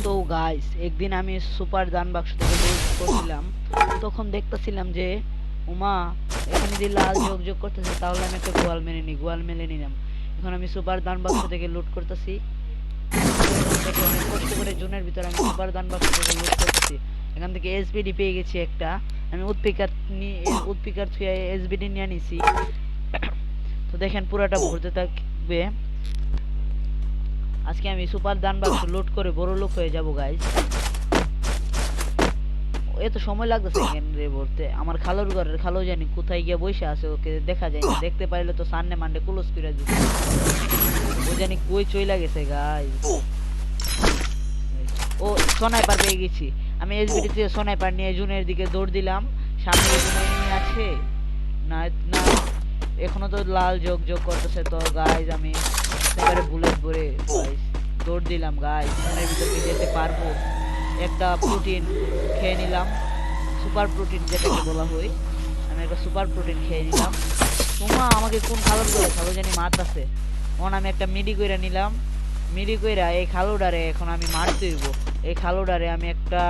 তো গাইস একদিন আমি সুপার দান বাক্স থেকে লুট করছিলাম, তখন দেখতেছিলাম যে উমা এখানে যদি লাল যোগ যোগ করতেছে তাহলে আমি একটা গোয়াল মেরে নিলাম। এখন আমি সুপার দান বাক্স থেকে লুট করতেছি, দেখে অনেক কষ্ট করে জুনের ভিতরে আমি সুপার দান বাক্স থেকে লুট করতেছি। এখান থেকে এসবিডি পেয়ে গেছি একটা, আমি উৎপিকার থুয়ে এসবিডি নিয়ে নিছি। তো দেখেন পুরাটা ভরতে থাকবে। আজকে আমি সুপার দান বাক্স লুট করে বড় লোক হয়ে যাব গাইস। এত সময় লাগতেছে কেন রে ভরতে? আমার খালুর ঘরের খালু জানি কোথায় গিয়ে বসে আছে, ওকে দেখা যায় না। দেখতে পাইলে তো সানডে মানডে ক্লোজ করে দিত। ও জানি কই চইলা গেছে গাইস। ও স্নাইপার পেয়ে গেছি। আমি এসবিডি থেকে স্নাইপার নিয়ে জুনের দিকে দৌড় দিলাম। সামনে কোনো এনিমি আছে না? না, এখনো তো লাল যোগ যোগ করতেছে। তো গাইস আমি একেবারে বুলেট ভরে গাইস দৌড় দিলাম গাইস। জুনের ভিতরে যেতে পারবো। একটা প্রোটিন খেয়ে নিলাম, সুপার প্রোটিন যেটাকে বলা হয়। আমি একটা সুপার প্রোটিন খেয়ে নিলাম। তোমা আমাকে কোন খালুর করে খালু জানি মারতাছে। তখন আমি একটা মিডি কইরা নিলাম। মিডি কইরা এই খালুডারে এখন আমি মারতে হইব। এই খালুডারে আমি একটা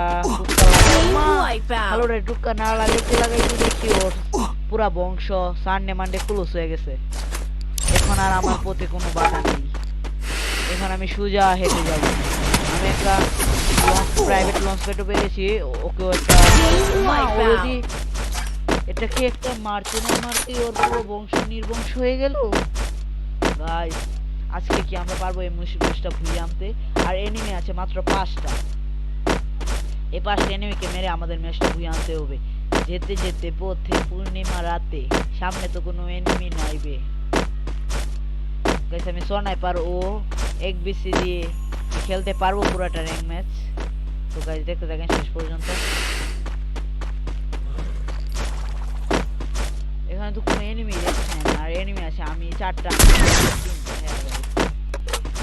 খালুডারে টুক্কা না লাগাইতে লাগাইতে দেখি ওর পুরা বংশ সানডে মানডে ক্লোজ হয়ে গেছে। এখন আর আমার পথে কোনো বাধা নেই। এখন আমি সোজা হেঁটে যাব। আমি একটা প্রাইভেট লঞ্চ প্যাডও পেয়েছি। ওকে একটা অলরেডি এটা কি একটা মারতে না মারতে ওর পুরো বংশ নির্বংশ হয়ে গেল গাইস। আজকে কি আমরা পারবো এই মুশকিলটা ভুলিয়ে আনতে? আর এনিমি আছে মাত্র 5টা। এই 5টা এনিমিকে মেরে আমাদের ম্যাচটা ভুলিয়ে আনতে হবে। যেতে যেতে পথে পূর্ণিমা রাতে, সামনে তো কোনো এনিমি নাইবে গাইস। আমি স্নাইপার ও এক্সবিসি দিয়ে খেলতে পারবো পুরোটা র্যাঙ্ক ম্যাচ। তো গাইস দেখতে থাকেন শেষ পর্যন্ত। এখানে তো কোনো এনিমি দেখছেন, আর এনিমি আছে আমি 4টা।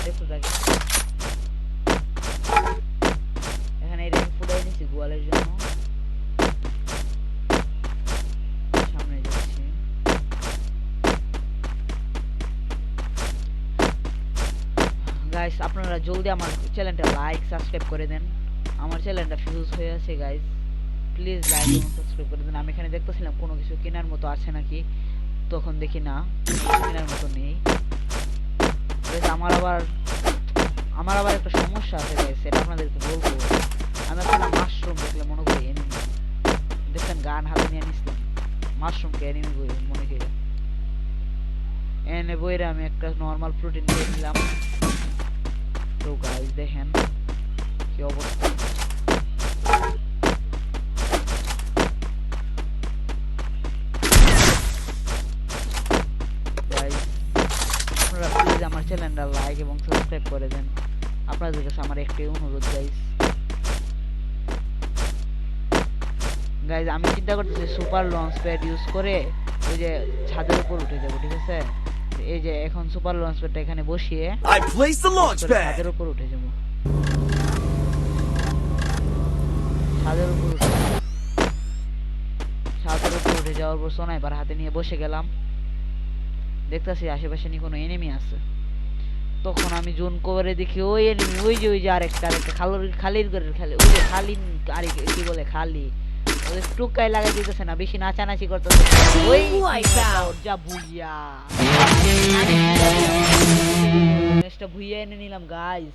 দেখতে থাকেন। এখানে র্যাঙ্ক ফুটাই নিচ্ছি গোয়ালের জন্য। সামনে যাচ্ছি। গাইস আপনারা জলদি আমার চ্যানেলটা লাইক সাবস্ক্রাইব করে দেন। আমার চ্যানেলটা ফিউজ হয়ে আছে গাইস, প্লিজ লাইক এবং সাবস্ক্রাইব করে দেন। আমি এখানে দেখতেছিলাম কোনো কিছু কেনার মতো আছে নাকি, তখন দেখি না, কেনার মতো নেই। আমার আবার একটা সমস্যা আছে গাইস, সেটা আপনাদেরকে বলবো। আমি এখন মাশরুম দেখলে মনে করি এনিমি। দেখেন গান হাতে নিয়ে নিছিলাম, মাশরুমকে এনিমি বই মনে করি। এনে বইরে আমি একটা নর্মাল প্রোটিন দিয়ে নিলাম। তো গাইস দেখেন কি অবস্থা। গাইস আপনারা প্লিজ আমার চ্যানেলটা লাইক এবং সাবস্ক্রাইব করে দেন। আপনাদের কাছে আমার একটাই অনুরোধ গাইস। গাইস আমি চিন্তা করতেছি সুপার লঞ্চ প্যাড ইউজ করে ওই যে ছাদের উপর উঠে যাব, ঠিক আছে? এই যে এখন সুপার লঞ্চ প্যাডটা এখানে বসিয়ে ছাদের উপর উঠে যাব। ছাদের উপর উঠে যাওয়ার পর স্নাইপার হাতে নিয়ে বসে গেলাম। দেখতেছি আশেপাশে নি কোনো এনিমি আছে। তখন আমি জোন করে দেখি ওই এনিমি, ওই যে আরেকটা খালির ঘরের খালি, ওই যে খালি আরে কি বলে খালি, ওই টুকাই লাগাই দিতেছে না, বেশি নাচানাচি করতেছে। ওই যা ভুইয়া ম্যাচটা ভুইয়া এনে নিলাম গাইস।